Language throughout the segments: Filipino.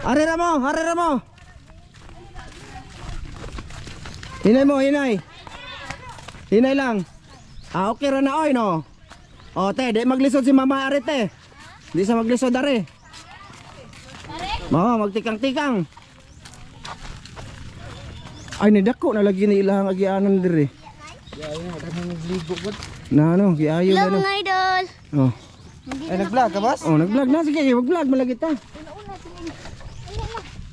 Harira mo, harira mo. Hinay mo, hinay. Hinay lang. Okay ra na oy no. O te, di maglisod si Mama Arete. Di sa maglisod are. Mama, magtikang-tikang. Ay, nidako na lagi ni ilang agianan diri. Na ano, giayo na. Hello mga idol. Oh. Ay, nag-vlog ka, boss? Oh, nag-vlog na. Sige, mag-vlog malagi ta.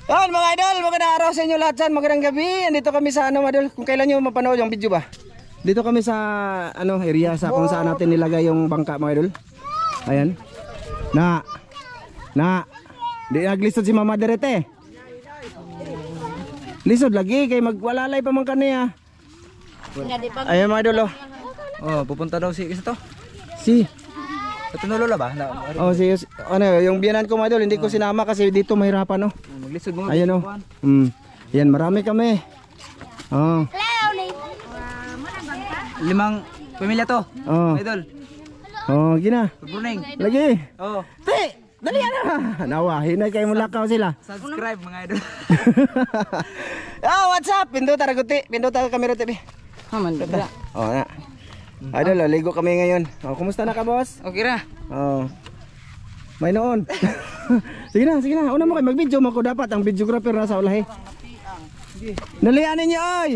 Yan mga idol, magandang araw sa inyo lahat dyan. Magandang gabi. Andito kami sa ano, idol. Kung kailan nyo mapanood yung video ba? Dito kami sa ano, area sa kung saan natin nilagay yung bangka mga idol. Ayan. Na. Di naglisod si Mama Derete. Lisod lagi kay magwalalay pa man kaniya. Ayan mga idol oh. Oh, pupunta daw si isa to. Si Ito na lola ba? oh, si ano, yung biyanan ko mga idol, hindi ko sinama kasi dito mahirapan oh. Maglisod mo. Ayan oh. Yan, marami kami. Oh. Limang pamilya to. Oh. Idol. Oh, gina. Good morning. Lagi. Oh, Te, dali na. Nawahin na kay mulakaw sila. subscribe mga idol. Oh, what's up? Pindot taraguti. Pindot ta kamera TV. Haman. Oh, na. Idol, ligo kami ngayon. Oh, kumusta na ka, boss? Okay ra. Oh. May noon. Sige na, sige na. Una mo kay mag-video mo ko dapat ang videographer nasa ulahi. Nalianin niyo oy.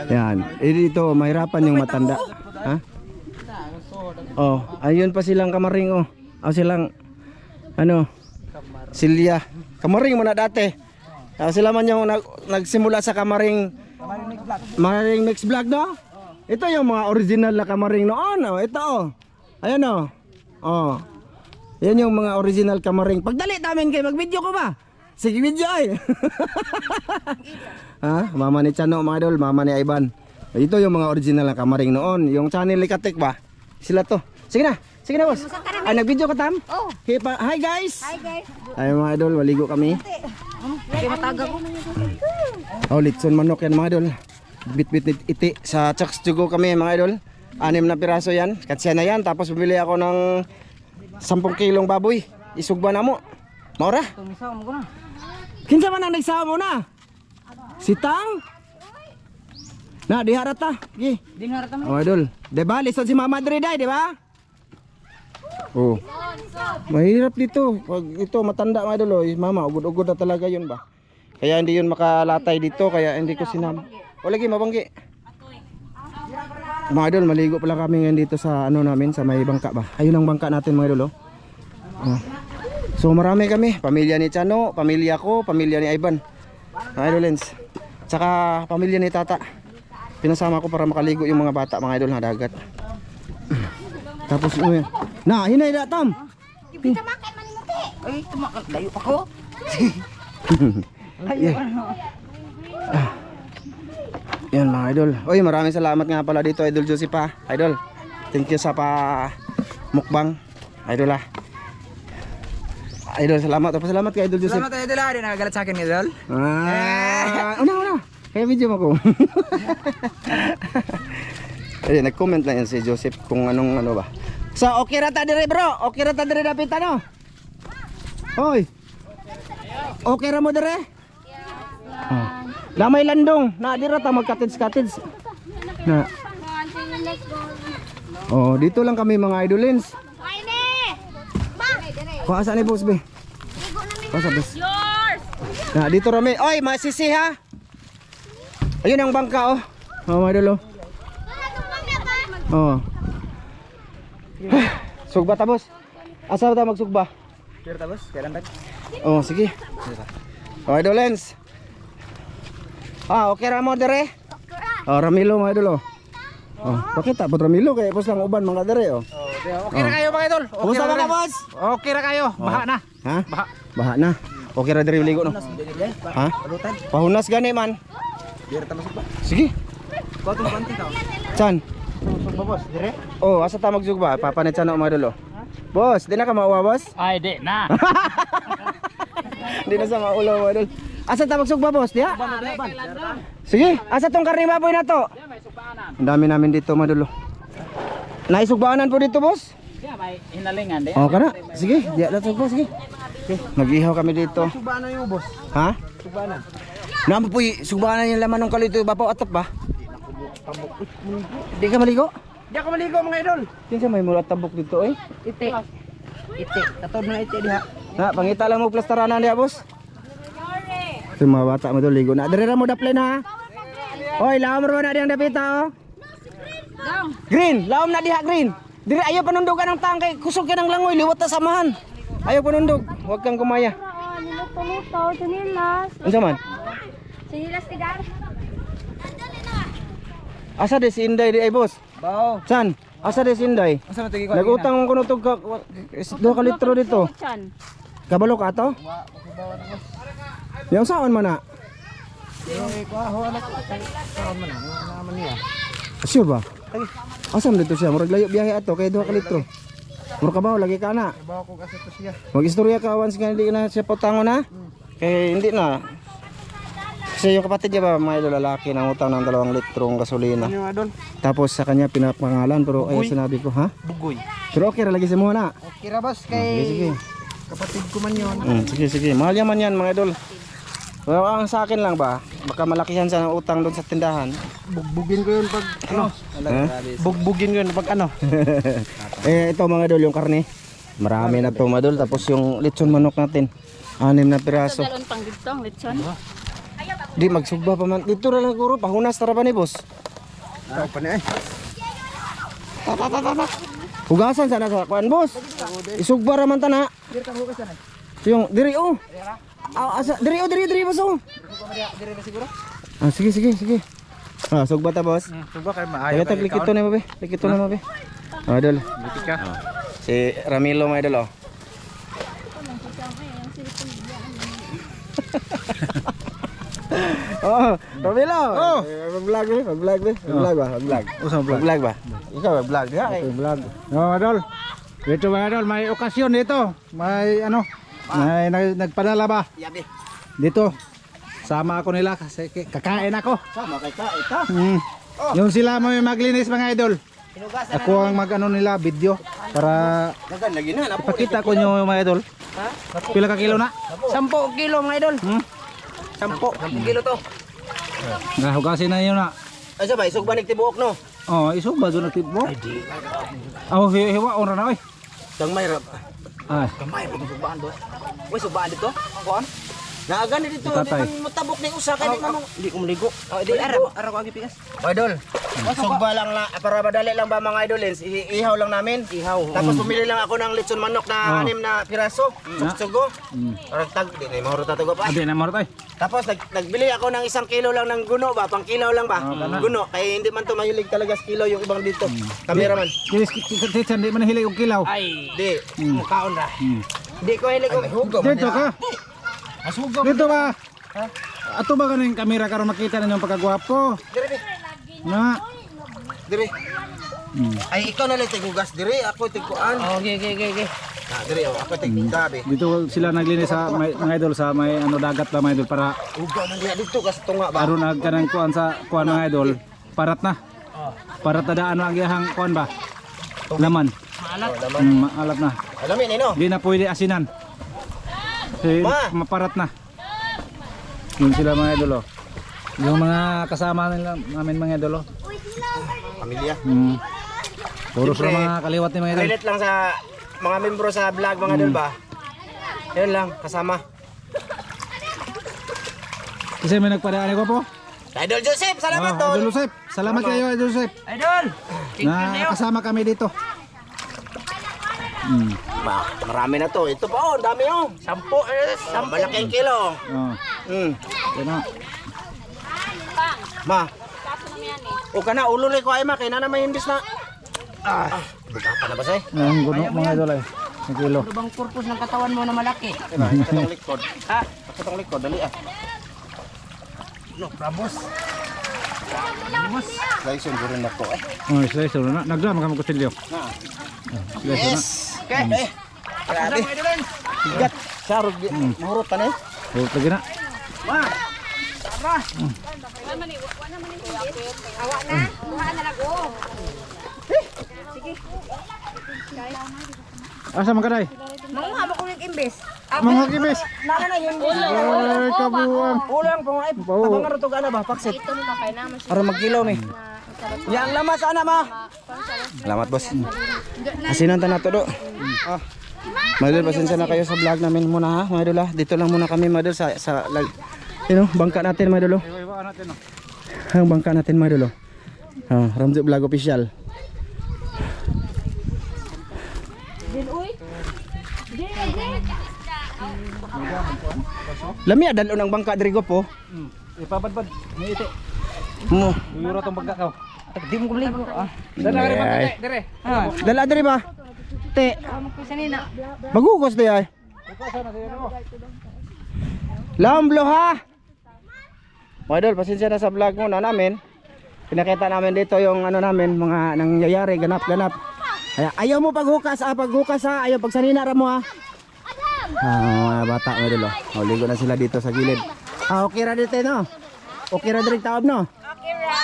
Yan. Dito mahirapan yung matanda. Ha? Oh, ayun pa silang kamaring oh. Oh, silang ano? Silya. Kamaring muna dati. Sila man yung nagsimula sa kamaring mix vlog no? Ito yung mga original na kamaring noon oh. Ito oh. Ayan oh. Oh. Yan yung mga original kamaring. Pagdali namin kay mag-video ko ba? Sige video ay. Ha? Mama ni Chano mga idol, mama ni Ivan. Ito yung mga original na kamaring noon. Yung channel Likatek ba? Sila to. Sige na boss. Ay nag-video ka tam? Oh. Okay, hi guys. Hi guys. Ay mga idol, maligo kami. Kaya mataga ko. Oh, litson manok yan mga idol. Bit iti sa Chucks Jugo kami mga idol. 6 na piraso yan. Katsya na yan. Tapos bumili ako ng 10 kilong baboy. Isugba na mo. Maura. Tumisaw mo ko na. Kinsa man ang nagsawa mo na? Sitang? Na, di harata. Gi. Di na rata mo. Oh, idol. Diba? Lisod si Mama Dre day, diba? Oh. Mahirap dito. Pag ito matanda mga idol, oh. Mama, ugod-ugod na talaga yun ba? Kaya hindi yun makalatay dito, kaya hindi ko sinama. O lagi, mabanggi. Mga idol, maligo pala kami ngayon dito sa ano namin, sa may bangka ba? Ayun ang bangka natin mga idol, oh. Oh. So marami kami, pamilya ni Chano, pamilya ko, pamilya ni Ivan. Mga idolens. Tsaka pamilya ni Tata. Pinasama ko para makaligo yung mga bata, mga idol na dagat. Tapos na, hinay na tam. Kita makan manimuti. Ay, tumakan. Layo ako. Layo. Yan mga idol. Oy, maraming salamat nga pala dito Idol Joseph ha. Idol. Thank you sa mukbang. Idol ha. Idol, salamat. Salamat kay Idol Joseph. Salamat idol. Di nakagalat sa akin idol. Una. Kaya video mo ko. Ay, nag-comment na yan si Joseph kung anong ano ba. So, okay ra ta dire bro. Okay ra ta dire dapat ano. Hoy. Okay ra mo dire? Oh. Lamay landong. Na dira ta magkatids-katids. Na. Oh, dito lang kami mga idolins. Kuha saan ni boss be? Kuha boss. Yours. Na dito rami. Oy, masisi ha. Ayun ang bangka oh. Oh, mga idol oh. Oh. Sugba ta boss. Asa ta magsugba? Kira ta boss, kailan tag? Oh, sige. Oh, idolens. Ah, okay ra mo dire? Oh, Ramilo mga idol oh. Oh, pakita po Ramilo kay boss lang uban mga dire oh. Okay na kayo mga idol. Kumusta ba ka boss? Okay na kayo. Baha na. Ha? Baha. Baha na. Okay ra dire ligo no. Ha? Pahunas gani man. Dira ta masuk ba? Sige. Kuha tong panty ka. Chan. Masuk ba boss? Dire? Oh, asa ta magsugba? Papanit sa no mga idol oh. Boss, di na ka mauwa boss? Ay, di na. Di na sa maulaw mga idol. Asa ta magsugba boss? Diha? Sige, asa tong karning baboy na to? Ang dami namin dito mga idol. Naisugbaanan po dito boss? Siya may hinalingan din. Oh, kana. Sige, diya na tugbo, sige. Okay, mag-ihaw kami dito. Subana yung boss. Ha? Subana. Naman po, subanan yung laman ng kalito, bapaw atap ba? Di ka maligo? Di ako maligo mga idol. Kinsa may mula tabok dito eh? Ite. Ite. Katod na ite diha. Na, pangita lang mo plastaranan niya, boss. Ito yung mga bata mo doon, ligo na. Dari na mo daplin ha. Oy, laom mo na diyang dapita oh. Green, laom na diha green. Diri ayaw panundugan ng tangkay, kusog ka ng langoy, liwat na samahan. Ayaw panundog, huwag kang kumaya. Niluto-luto, sinilas. Ano man? Sinilas tigar. Asa de si Inday di ay boss? Bao. San? Asa de si Inday? Asa man tigi ko? Nagutang mo kuno tog 2 ka litro dito. Chan. Kabalo ka to? Yang saan man na? Yung ko ho anak. Saan man naman niya. Sure ba? Asam dito siya, murag layo biyahe ato kay 2 ka litro. Murag kabaw lagi ka na. Bawa ko kasi to siya. Mag-istorya ka once nga hindi na siya potango na. Kaya hindi na. Kasi yung kapatid niya ba mga idol lalaki nang utang ng 2 litrong gasolina. Ano idol? Tapos sa kanya pinapangalan pero ay sinabi ko ha. Bugoy. Pero okay ra lagi sa mo na. Okay ra boss Sige kay sige. kapatid ko man yon. Sige sige. Mahal yaman yan mga idol. Well, ang sa akin lang ba, baka malakihan sa utang doon sa tindahan. Bugbugin ko yun pag ano. Bugbugin ko yun pag ano. Ito mga idol yung karne. Marami na to mga idol. Tapos yung lechon manok natin. 6 na piraso. Dalon pang dito ang lechon. Di magsugba pa man. Dito na lang guro. Pahunas tara pa ni boss. Ikaw pa na eh. Hugasan sana sa kuan boss. Isugba ra man ta na. Dir kang hugasan eh. Yung diri oh. Asa diri boss oh. Dire na siguro. Sige sige sige. Sugba ta boss. Suba kay maayo. Ayo tag likito na mabe. Likito na mabe. Idol. Bitika. Si Ramilo mga idol oh. Oh, Ramilo. Oh. Mag-vlog eh, mag-vlog eh. Mag-vlog ba? Mag-vlog. Usa vlog. Mag-vlog ba? Ikaw mag-vlog ha. Vlog. No, idol. Dito ba idol, may okasyon dito. May ano? May nagpadala ba? Yabi. Dito. Sama ako nila kasi kakain ako. Sama kay ka ita. Yung sila mo yung maglinis mga idol. Hinugasan Ako ang mag-ano nila video para Dagan lagi na napo. ipakita ko nyo mga idol. Ha? Pila ka kilo na? 10 kilo mga idol. 10 kilo to. Hugasin na yun na. Ay sabay, isog ba nagtibuok no? Oh, iso ba doon nagtibok? Oh, hiwa ora na oy. Dang may rap. Ay, Gamay pa sugbaan do. Uy, sugbaan dito. Kuan? Naaga ni dito, Tatay. di man motabok ni usa kay di man di ko maligo. Oh, di ara ko agi pikas. Idol. Sugba lang na para madali lang ba mga idolins? Ihaw lang namin. Ihaw. Tapos pumili lang ako ng lechon manok na 6 na piraso. Sugsugo. Para tag di na mahuro tatugo pa. adi na marot ay. Tapos nagbili ako ng 1 kilo lang ng guno ba, pang kilaw lang ba? Guno, kaya hindi man to mahilig talaga sa kilo yung ibang dito. Cameraman. Kilis kitsan di man hilig og kilaw. Ay, di, mukhaon ra. Di ko hilig og Dito ka. Asugam. Dito ba? Ato ba kaning kamera karon makita ninyo ang pagkagwapo? Dire, Na. dire. Ay, ikaw na lang tigugas dire, ako tiguan. Okay. Dire, ako tigugabi. Dito sila naglinis sa mga idol sa may ano dagat ba mga idol para Uga man diha dito kas tunga ba. aron nagkanang kuan sa kuan mga idol. Parat na. Parat na daan ang iyahang kuan ba? Laman. Maalat na. Alamin ni no. Di na pwede asinan. Kasi maparat na. Yun sila mga idol oh. Yung mga kasama nila namin mga idol oh. Pamilya. Puro sa Siyempre, mga kaliwat ni mga idol. Credit lang sa mga membro sa vlog mga idol ba. Yun lang, kasama. Kasi may nagpadaan ko po. Idol Joseph, salamat Idol tol. Joseph. Salamat kayo Idol Joseph. Idol. Na kasama kami dito. Marami na to. Ito pa oh, dami oh. 10 malaking kilo. Oh. Yan na. Ma. O kana ulo rin ko ay ma kay na naman imbis na. Bugata na ba say? Ang guno mga idol ay. Ang kilo. Ano bang purpose ng katawan mo na malaki? Diba? Katong likod. Ha? Katong likod dali ah. No, prabos. Prabos. Slice yung gurin na ko eh. Oh, slice na. Nagdama ka magkutsilyo. Yes. Okay. Grabe. Bigat. Sarog di. Mahurot ka na eh. Oh, lagi na. Ma. Tara. Awa na. Kuha na lang oh. Sige. Asa man kaday? Mga mo kulit imbes. Mga kibis. Nana na yun. Ay, kabuang. Ulang po ay tabangan ro to ana ba paksit. Ito na kay naman siya. Para magkilo mi. Yang lamas ana ma. Salamat boss. Asinan ta nato do. Mga idol, pasensya na kayo sa vlog namin muna ha, mga idol ha. Dito lang muna kami mga idol sa bangka natin mga idol. Iwa natin no. Ang bangka natin mga idol. Ramzi Vlog Official. Lami adalo ng bangka diri po. Ipabadbad. Ni ite. Mo. Yura tong bangka ko. Di mo kulit. Dala ka rin bangka dire. Dala diri ba? Te. Sanina. Magugos di ay. Lamblo ha. Mga idol, pasensya na sa vlog muna namin. Pinakita namin dito yung ano namin, mga nangyayari, ganap-ganap. Ayaw mo paghukas ha, ayaw pagsanina ra mo ha. Mga bata mga idol, oh. Ligo na sila dito sa gilid. Okay ra dito no? Okay ra dito taob no? Okay ra.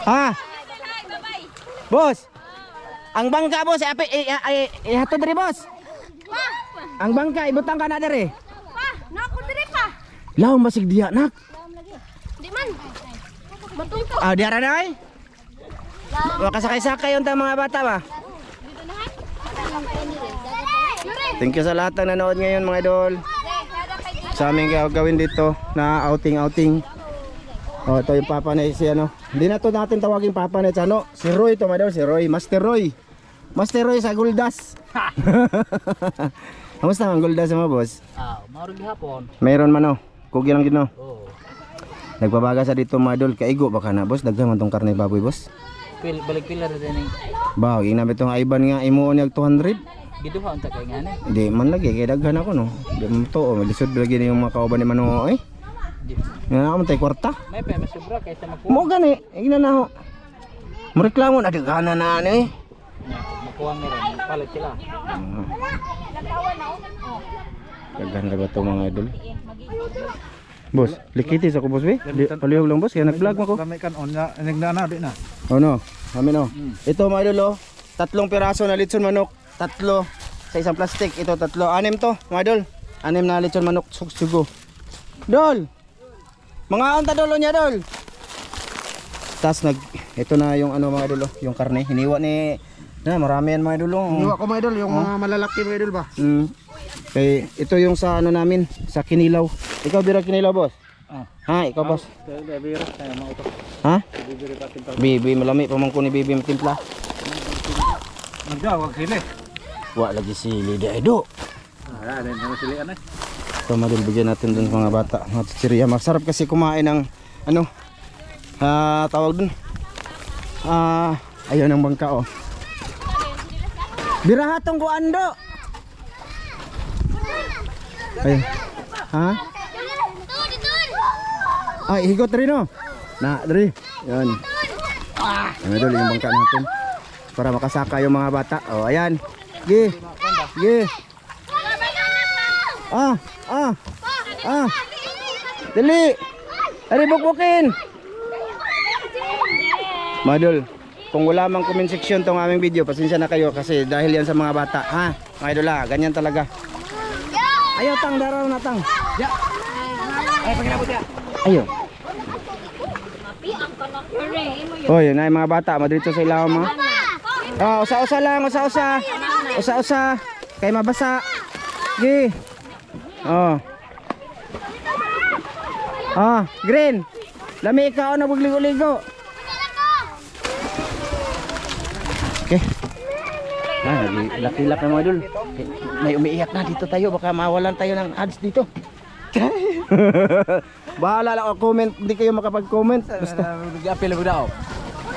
Ha? Boss. Ang bangka boss, ihatod diri boss. Ang bangka ibutang ka na diri. Pa, nako dire pa. Law masig diha nak. Di man. Matulto. Diha ra na ay. Makasakay-sakay yung mga bata ba? Thank you sa lahat ng nanood ngayon mga idol. Sa aming gagawin dito na outing. Oh, ito yung papa na si ano. Hindi na to natin tawagin papa na ano. Si Roy to mga idol, si Roy, Master Roy. Master Roy sa Guldas. Kamusta ang Guldas mo boss? Maurog hapon. Mayroon man oh. Kugi lang gid no. Oo. Nagbabaga sa dito mga idol, kaigo baka na boss, daghan man tong karne baboy boss. Balik pila ra din. Ba, ginamit tong Ivan nga imuon yung 200. Giduha unta kay ngani. Hindi man lagi kay daghan ako no. Di man to, lisod lagi na yung mga kauban ni Manoo eh. Nga na tay kwarta. May pa mas sobra kaysa magkuha. Mo gani, igna na ho. Mo reklamo na daghan na ano eh. Makuha ni ron, palit sila. Daghan ra ba to mga idol? Boss, likiti sa ko boss we. Palihog lang boss, kaya nag-vlog mo ko. Kami kan on na nagnana di na. Oh no, kami no. Ito mga idol oh, 3 piraso na litson manok, 3 sa isang plastic, ito 3, 6 to mga idol. 6 na litson manok sugo. Dol. Mga unta dolo niya dol. Tas ito na yung ano mga idol oh, yung karne hiniwa ni na marami yan mga idol oh. Iwa ko mga idol, yung mga malalaki mga idol ba? Okay, ito yung sa ano namin, sa kinilaw. Ikaw bira kinilaw boss? Ha, ikaw boss? Bibira tayo mga ito. Ha? Bibira pa timpla. Bibi malami pamangko ni bibi matimpla. Magdaw wag sili. Wa lagi sili di edo. Din mo sili anay. So madul bigyan natin dun mga bata, mga chichirya. Masarap kasi kumain ng ano, tawag dun. Ayun ang bangka oh. Birahatong kuando. Ayun. Ha? Ay, higot rin no. Na, diri. Yan. Ano dul yung bangka natin. Para makasaka yung mga bata. Oh, ayan. Gi. Gi. Dali. Ari bukbukin. Madol, kung wala mang comment section tong aming video, pasensya na kayo kasi dahil yan sa mga bata, ha? Mga idol ganyan talaga. Ayaw tang daraw na tang. Ya. Ay pagilabot ya. Ayo. Oy, na mga bata, madrito sa ilaw mga. Usa-usa lang, usa-usa. Usa-usa. Kay mabasa. Gi. Green. Lami ikaw na magligo-ligo. Okay. Laki-lak na mga idol. May umiiyak na dito tayo, baka mawalan tayo ng ads dito. Bahala lang ako comment, hindi kayo makapag-comment. Basta Apil mo daw.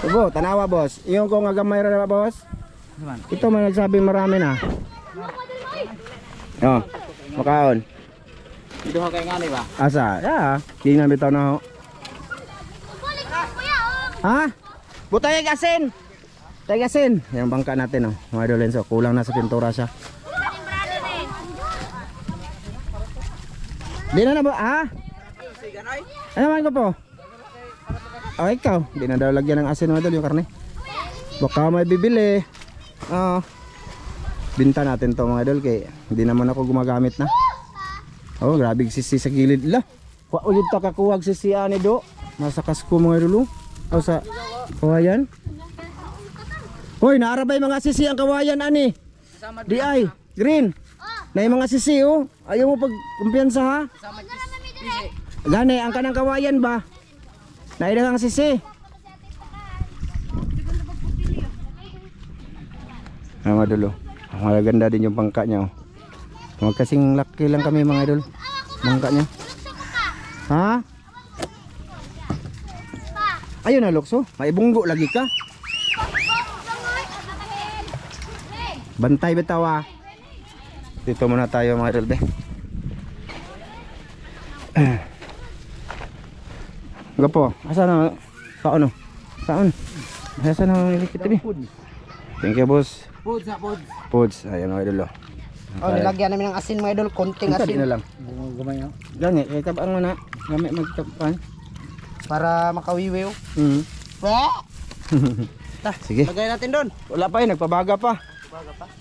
Ugo, tanawa boss. Yung ko nga gamay ra boss. Ito man nagsabing marami na. Makaon. Giduha kay ngani ba? Asa? Di na bitaw na ho. Ha? Butay asin. Tay asin. Yung bangka natin mga idol Lenso, kulang na sa pintura siya. Di na ba? Ha? Ano man ko po? Ikaw. Di na daw lagyan ng asin mga idol yung karne. Baka may bibili. binta natin to mga idol kay hindi naman ako gumagamit na. Oh, grabe sisi sa gilid la. Wa ulit ta kakuwag sisi ani do. Nasa kasko mga idol. O sa kawayan. Hoy, naarabay mga sisi ang kawayan ani. Di ay, green. Na yung mga sisi oh. Ayaw mo pag kumpiyansa ha. Gani ang kanang kawayan ba? Naidagang sisi. Mga idol, maganda din yung bangka niya. Magkasing laki lang kami mga idol. Bangka niya. Ha? Ayun na Lokso, may bunggo lagi ka. Bantay bitaw ah. Dito muna tayo mga idol be. Gapo, asa na? Saan no? Saan? Asa na ilikit be? Thank you boss. Pods na pods. Pods, ayun mga idol. Oh, nilagyan namin ng asin mga idol, konting Hindi asin na lang. Gumay no. Gani, kay tabang mo na. Gamit magtapan. para makawiwiw. Sige. Lagay natin doon. Wala pa eh, nagpabaga pa.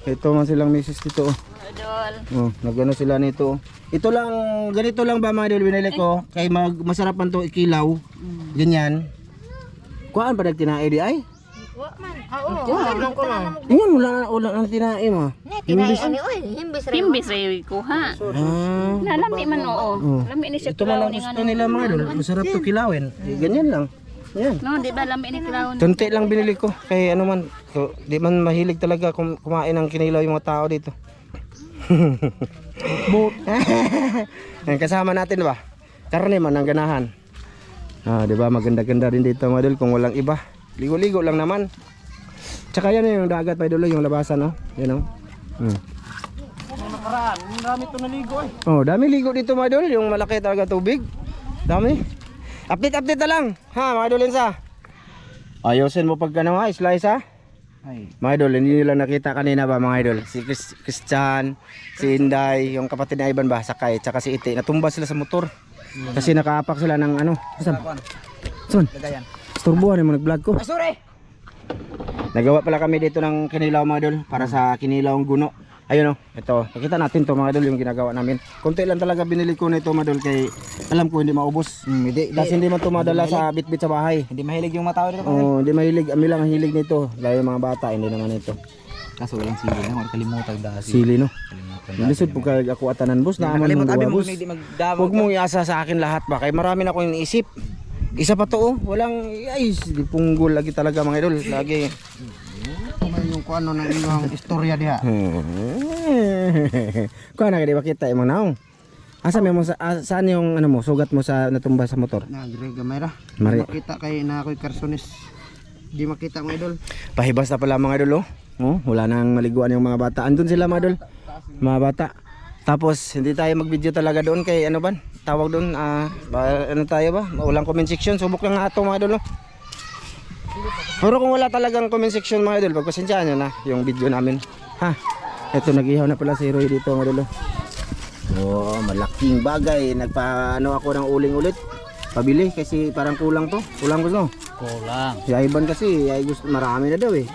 Ito man silang misis dito. Idol. Oh, nagano sila nito. Ito lang, ganito lang ba mga idol binili ko. Kay masarap man to ikilaw. Ganyan. Kuan pa nagtinae di ay? Wa man. Oo. Ko na. Ingon wala nang tinae mo. Himbis ani oy, himbis ray kuha. Nalami man oo. Oh. Lami ni siya Ito man lang gusto nila mga idol. Masarap to kilawin. Ganyan lang. Yan. No, di ba lami ni kilawon. Tunti lang binili ko. Kay ano man, di man mahilig talaga kumain ng kinilaw yung mga tao dito. Yan, kasama natin ba? Karne man ang ganahan. Ah, di ba maganda-ganda din dito mga idol kung walang iba. Ligo-ligo lang naman. Tsaka yan yung dagat pa idol, yung labasan no. Yan oh. Marami to naligo eh. Oh, dami ligo dito mga idol, yung malaki talaga tubig. Dami. Update na lang. Ha, mga idol sa. Ayosin mo pag ano ha, slice ha. Ay. Mga idol, hindi nila nakita kanina ba mga idol? Si Christian, si Inday, yung kapatid na Ivan ba, sakay, tsaka si Ite. Natumba sila sa motor. Kasi nakaapak sila ng ano. Saan? Saan? Lagayan. Storbuhan yung nag-vlog ko. Ay, sorry. Nagawa pala kami dito ng kinilaw mga idol para sa kinilawang guno. Ayun oh, ito. Nakita natin to mga idol yung ginagawa namin. Konti lang talaga binili ko nito mga idol kay alam ko hindi maubos. Kasi hindi man to madala sa bitbit sa bahay. Hindi mahilig yung mga tao dito. Oh, hindi mahilig. Ami lang ang hilig nito. Gaya yung mga bata, hindi naman ito. Kaso walang sili na, wala kalimutan dahil. Sili no. Nilisod po kay ako atanan boss na aman mong buwa, boss. Huwag mong iasa sa akin lahat ba kay marami na akong iniisip. Isa pa to oh, walang ay di punggol lagi talaga mga idol. Lagi. Yung kung ano ng inyong istorya diha. Kuha na ba kita imong naong. Asa mo saan yung ano mo sugat mo sa natumba sa motor? Nagre gamay ra. Mari. Makita kay na ako'y karsones. Di makita mo idol. Pahibas na pala mga idol oh. Oh, wala nang maliguan yung mga bata. Andun sila mga idol. Mga bata. Tapos hindi tayo mag-video talaga doon kay ano ba? Tawag doon ano tayo ba? Walang comment section. Subok lang nga ito mga idol oh. Pero kung wala talagang comment section mga idol, pagpasensyaan nyo na yung video namin. Ha? Ito nag-ihaw na pala si Roy dito mga idol. Oh, malaking bagay. Nagpaano ako ng uling ulit. Pabili kasi parang kulang to. Kulang gusto. Kulang. Si Ivan kasi ay gusto marami na daw eh.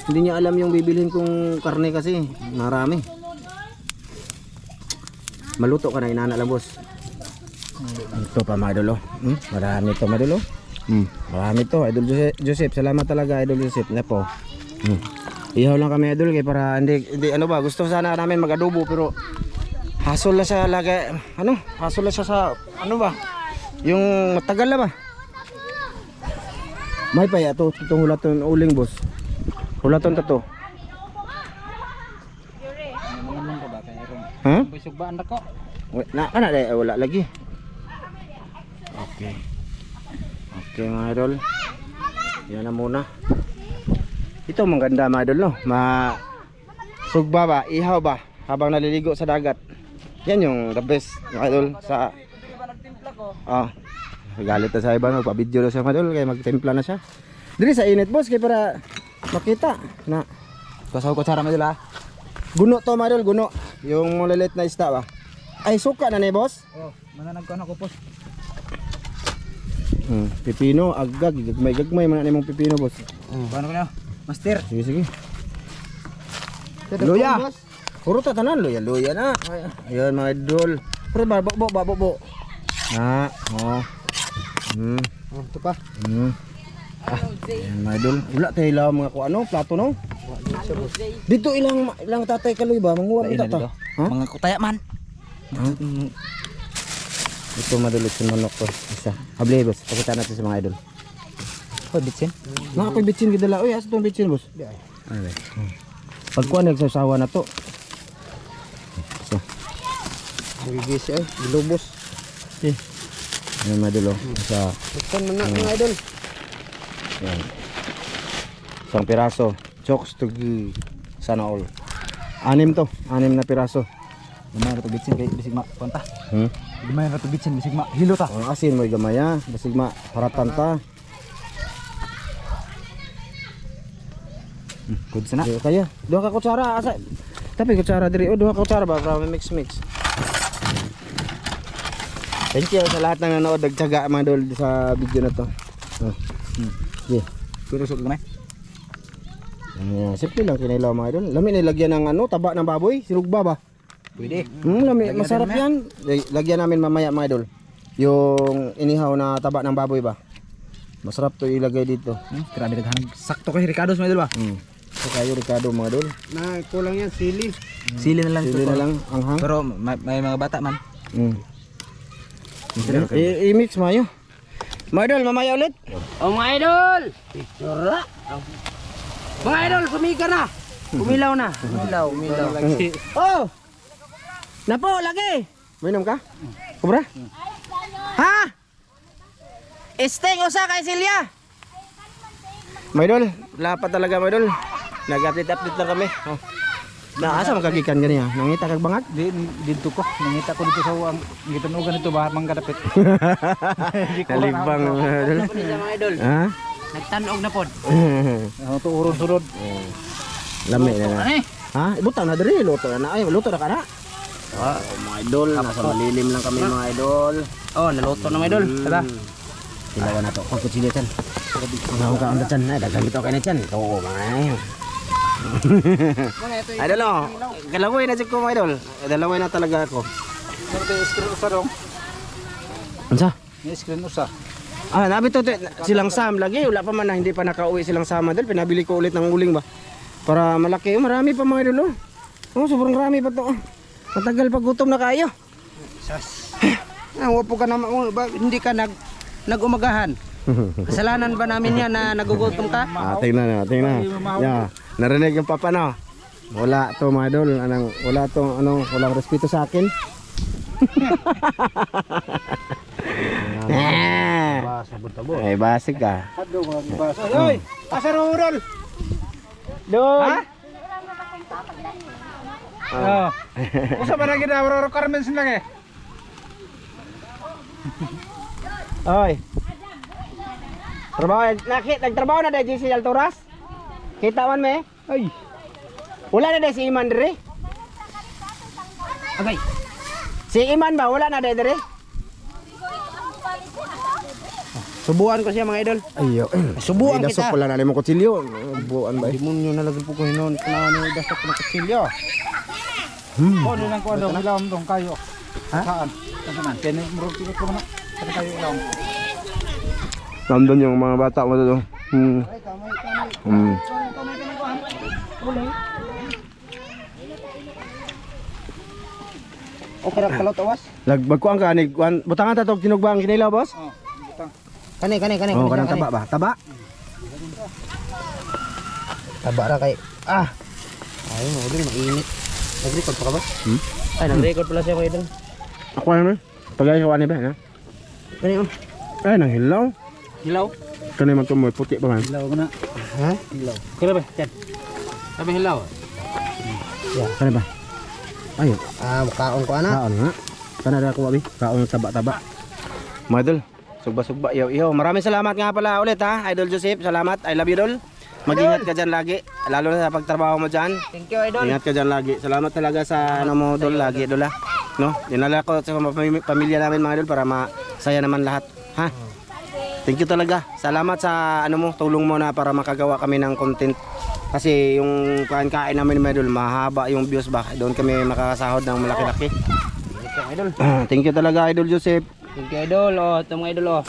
Hindi niya alam yung bibilhin kong karne kasi marami. Maluto ka na inana lang boss. Ito pa mga idol oh. Marami to mga idol oh. Marami to idol Joseph. Salamat talaga idol Joseph. Na po. Ihaw lang kami idol kay para hindi ano ba gusto sana namin mag-adobo pero hasol na siya lagi ano? Hasol na siya sa ano ba? Yung matagal na ba? May pa ya to itong hulaton uling boss. Hulaton to. Ha? Bisugban na ko. Wala wala lagi. Okay. Okay mga idol. Yan na muna. Ito maganda mga idol no. Sugba ba, ihaw ba habang naliligo sa dagat. Yan yung the best mga idol sa galit na sa iba magpa-video daw siya mga idol kaya magtimpla na siya. Dili sa init boss kay para makita na Kasaw ko tsara mo dila. guno to mga idol, guno. Yung malilit na isda ba. Ay suka na ni boss. Oh, mananag ko na ko post. Pipino, agag, gagmay man na mong pipino boss. Paano ko na? Master. Sige. Luya. Puro tatanan luya na. Ayun mga idol. Pero babo. Na, oh. Ito pa. Ayan mga idol. Wala tayo ilang mga plato no. Dito ilang tatay kaloy ba? Manguha kita ta. Ha? Mga kutaya man. Ito madulit sa manok ko. Isa. Abli boss, pakita natin sa mga idol. Oh, bitsin. Nga ako'y bitsin gidala. Uy, asa itong bitsin boss? Ay. Pagkuha nagsasawa na to. So. Magigis ay, gilubos. Ayan mga idol. Sa Buksan mo na mga idol. yan. Isang piraso. Chokes to sana all. 6 na piraso. Gamay ra to bitsin kay bisig ma konta. Gamay ra to bitsin bisig ma hilo ta. Ang asin mo gamaya. Basig ma haratan ta. Good sana. Di kaya. Duha ka kutsara asa. Tapi kutsara diri. Oh, duha ka kutsara ba para mix. Thank you sa lahat ng nanood, nagtiyaga mga idol sa video na to. Yeah. Pero sok gamay. Simple lang kinailaw mga idol. Lami nilagyan ng taba ng baboy, sinugba ba? Pwede. Lami, masarap yan. Lagyan namin mamaya mga idol. Yung inihaw na taba ng baboy ba? Masarap to ilagay dito. Grabe daghan. Sakto kay Ricardo sa idol ba? So kayo Ricardo mga idol. Na kulang yan, sili. Sili na lang Sili na lang anghang. Pero may mga bata man. I-mix mayo. Mga idol, mamaya ulit. Oh mga idol! Mga idol, sumika na! Umilaw na. Umilaw. Oh! Napo, lagi! Mainom ka? Kubra? Ha? Esteng usa kay Silya. Mga idol, lapat talaga mga idol. Nag-update lang kami. Oh. Naasa magkagikan gani ha? Nangita kag bangag? Dito ko. Nangita ko dito sa gitanugan ito ba mang kadapit. Nalibang mga idol. Mga idol, Ha? nagtanog na pod. Ano to uron sunod. Lami na na. Ano Ha? Ibutang na diri, luto na. Ay, luto na ka na. Ah, mga idol, nasa malilim lang kami mga idol. Oh, naluto na mga idol. Tara. Ilawan na to. Pagkutsilyo chan. Ang ka ang chan na, dagang bitaw kay na chan. Oo, mga. Idol oh. Galaway na jud ko mga idol. Dalaway na talaga ako. May screen usa dong. Unsa? May screen usa. Ah, nabi to silang Sam lagi. Wala pa man na hindi pa nakauwi silang Sam dahil pinabili ko ulit ng uling ba. Para malaki. Marami pa mga idol oh. Oh, sobrang rami pa to. Matagal pa gutom na kayo. Wapo ka naman, hindi ka nag-umagahan. Kasalanan ba namin yan na nagugutom ka? Tingnan na. Yeah. Narinig yung papa na. Wala to mga idol. Walang respeto sa akin. Ay, basig ka. Oy, asa rurol? Doon. Oh. Usa ba na gid Carmen sin lang eh. Oy. Nagtrabaho na dahil si Alturas? Kita man me? Ay. Wala na dahil si Iman dire? Okay. Si Iman ba? Wala na dahil dire? Subuan ko siya mga idol. Ayo. Subuan Dasok kita. pala na mo kutsilyo. Buan ba? Demonyo na lagi po ko hinon. Kailangan ni dasok na kutsilyo. Oh, nilang ko daw ilawom dong kayo. Saan? Saan? Kaya murag tikot ko na. Saan kayo ilawom? Nandun yung mga bata mo doon. O karap kalot awas. Lagbagkuan ka ni butangan ta tog tinugbang kinilaw boss? Oh, butang. Kani. Oh, kanang taba ba? Taba? Taba ra kay. Ayun, order mainit. Nag-record pa ka ba? Ay, nag-record pala siya mga idol. Ako naman. Tagay ko ani ba na? Kani oh. Ay nang hilaw. Hilaw. Kani man to mo puti ba man? Ilaw ko na. Ha? Ilaw. Kaya ba? Chat. Sabi hilaw. Kani ba? Ayo. Kaon ko ana. Kaon nga. Kana ra ko abi. Kaon taba-taba. Madol. Sugba-sugba. Yo. Maraming salamat nga pala ulit ha. Idol Joseph, salamat. I love you dol. Mag-ingat ka dyan lagi. Lalo na sa pagtrabaho mo dyan. Thank you idol. Ingat ka dyan lagi. Salamat talaga sa ano mo dol lagi dol ha. No? Dinala ko sa pamilya namin mga dol para masaya naman lahat. Ha? Thank you talaga. Salamat sa ano mo tulong mo na para makagawa kami ng content Kasi yung kain namin mga idol, mahaba yung views ba. Doon kami makakasahod ng malaki-laki. Idol. Thank you talaga Idol Joseph. Thank you, idol. Oh, ito mga idol, oh.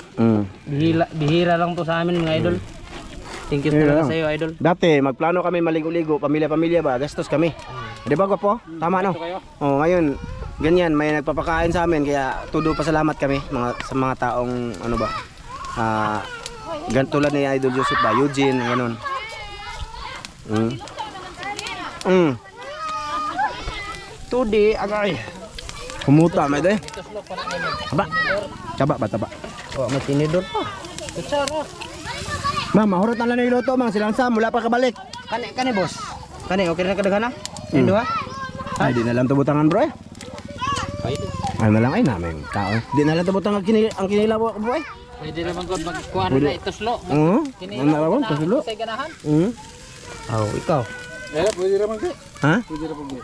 Bihira lang to sa amin, mga idol. Thank you talaga sa iyo, idol. Dati, magplano kami maligo-ligo, pamilya-pamilya ba, gastos kami. Di ba po? Tama no? Oh, ngayon, ganyan, may nagpapakain sa amin, kaya todo pasalamat kami sa mga taong, ano ba, tulad ni Idol Joseph ba, Eugene, ganun. Tudi, agay. Humuta, may day. Taba. Taba. Oh, may tinidor pa. Ma'am, mahurot na lang na iluto, mang silang Sam, wala pa kabalik. Kani, boss. Kani, okay na kadaghan na? Indo ha? Ay, di na lang tubutangan bro eh. Ay na lang ay namin tao. Di na lang tubutangan ang kinilaw ko bro eh. Pwede naman ko magkuha na ituslo. Oo. Ano na ron, tusulo. Sa ganahan. Oh, ikaw. Pwede naman ko. Ha? Pwede naman ko.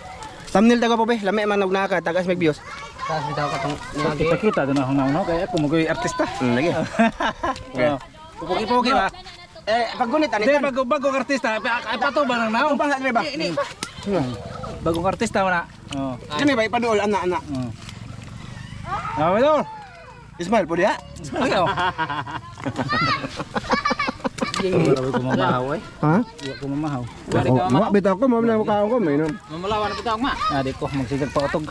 Thumbnail taga po be, lami man nagnaka, tagas meg views. Tapos bitaw ka tong Kita doon ako na kaya ako magoy artista. Lagi. Pugi-pugi ba? Paggunit ani. Hindi, bagong artista. Pato ba nang naon? Bang ba? Bagong artista na. Oo. Kami ba ipaduol ana. Ah, betul. Ismail po diha. Ayo. Marami ko mamahaw eh. Ha? Iya ko mamahaw. Wa bitaw ko mo na mukha ko may no. mamalawan na bitaw ma. Adik ko magsigag pa utog.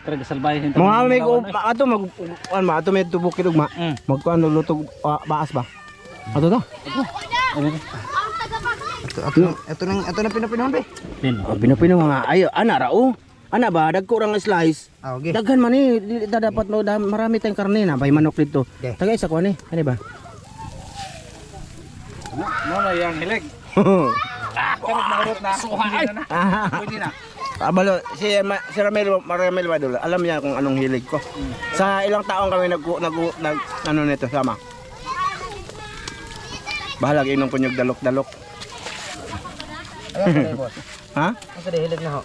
Pero salbahin hinta. Mga may ato ato may tubok kitog ma. Magkuan lutog baas ba? Ato to. Ito nang pinapinahon be. Pinapino nga ayo ana ra o. Ana ba dagko rang slice. Okay. Daghan man ni dili ta dapat no marami tayong karne na bay manok dito. Okay. Tagay sa kuan ni, ani ba? Mo na yang hilig. Pero mahurot na. Pwede na. Abalo si Ramel Wadul, alam niya kung anong hilig ko. Sa ilang taon kami nag ano nito sama. Bahala inom ko nyug dalok-dalok. Ayun, boss. Ha? Asa hilig na ho.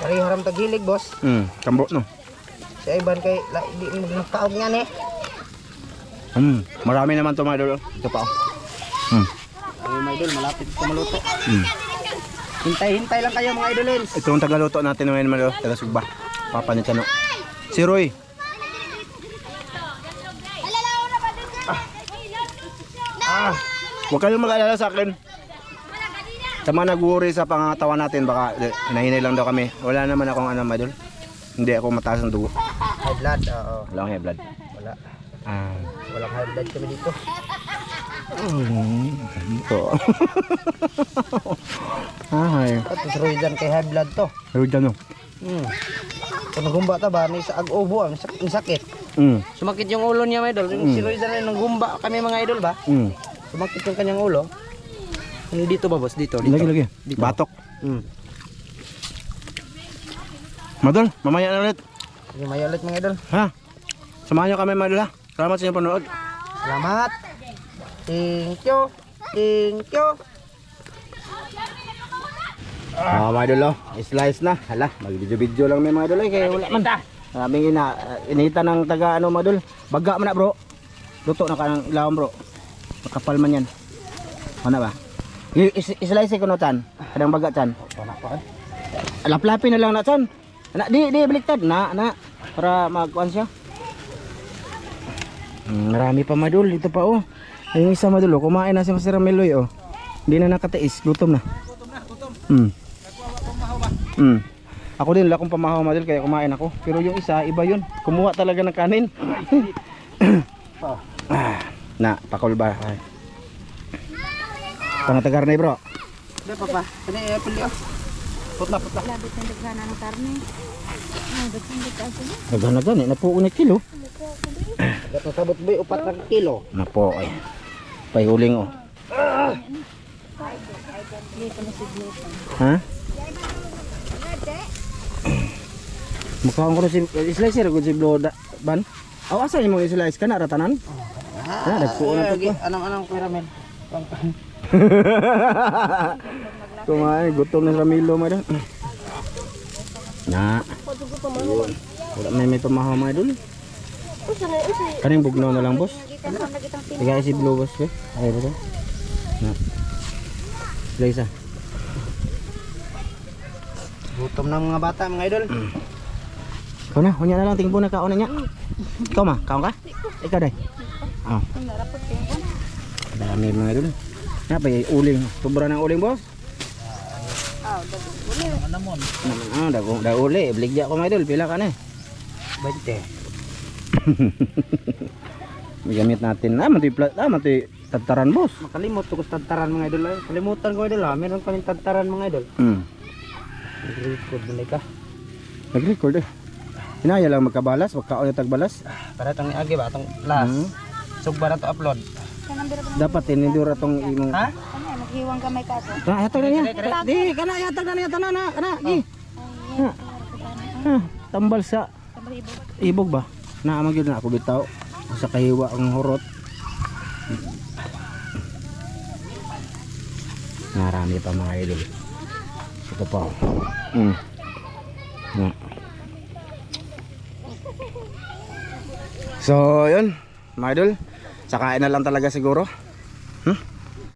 Kari haram tag hilig, boss. Kambo no. Si Ivan kay di mo nagtaog niyan eh. Marami naman to mga idol. Ito pa. Ay, mga idol, malapit ko maluto. Hintay lang kayo mga idolins. Ito ang tagaluto natin ngayon mga idol, taga Sugba. Papa ni Chano. Si Roy. Huwag kayong mag-alala sa akin. Sa mga nag-worry sa pangatawan natin, baka hinahinay lang daw kami. Wala naman akong ano mga idol. Hindi ako mataas ng dugo. High blood, oo. Wala akong high blood. Wala. Walang high blood kami dito. Ito. Ay. At Roy dyan kay high blood to. Roy dyan no. Kung nagumba ta ba, ni sa ag-ubo, ang sakit. Sumakit yung ulo niya mga idol. Yung si Roy dyan nagumba kami mga idol ba? Sumakit yung kanyang ulo. Ano dito ba boss? Dito. Lagi. Dito. Batok. Madol, mamaya na ulit. May ulit mga idol. Ha? Samahan nyo kami madol ha. Salamat sa inyong panood. Salamat. Thank you. Mga idol oh. Slice na. Hala, mag-video lang may mga idol eh. Kaya wala man. Aming inita ng taga ano madol. Baga man na bro. Luto na ka ng ilawang bro. Makapal man yan. Ano ba? Slice ko no tan. Kadang baga tan. Laplapin na lang na tan. Di baliktad na para magkuan siya. Marami pa madul dito pa oh. Yung isa madul oh, kumain na si Master Meloy oh. Hindi na nakatiis, gutom na. Ako din wala akong pamahaw madul kaya kumain ako. Pero yung isa iba yun. Kumuha talaga ng kanin. Na, pakul ba? Panatagar na bro. Hindi papa. Kani pili oh. Putla. Labit ng dagana ng karne. Naganagan eh, napuo na kilo. Dapat sabot boy 4 kilo. Napo ay. Payhuling oh. Ha? Mukhaon ko si slicer ko si Bloda ban. Aw asa imong slice kana ratanan? Dagko na to. Anong pyramid? Kumain gutom na Ramilo mo dan. Na. Wala may pamahaw mga idol. Kaning bugnaw na lang boss. Tigay si Blue boss eh. Ay ba to? Na. Isa. Gutom ng mga bata, mga idol. Ikaw na, unya na lang tingbo na kaon na niya. Ikaw ma, kaon ka? Ikaw day. Oh. Dami mga idol. Na pa uling, sobra ng uling boss. Da uli, bligya ko mga idol, pila ka na. 20. May gamit natin. Mati tataran boss. Makalimot ko sa tantaran mga idol. Kalimutan ko idol ha. Meron kaming tantaran mga idol. Nag-record na ka. Nag-record eh. Hinaya lang magkabalas, magkaon yung tagbalas. Para itong iagi ba? Itong last. Sugba na to upload. Dapat tinidura tong imong. Ha? Ano, maghiwang kamay ka to. Yatag na niya. Di, kana yatag na niya tanan na. Kana, gi. Tambal sa ibog ba? Naamag yun na ako bitaw. Sa kahiwa ang hurot. Marami pa mga idol. Ito pa. So, yun. Mga idol. Sakain na lang talaga siguro.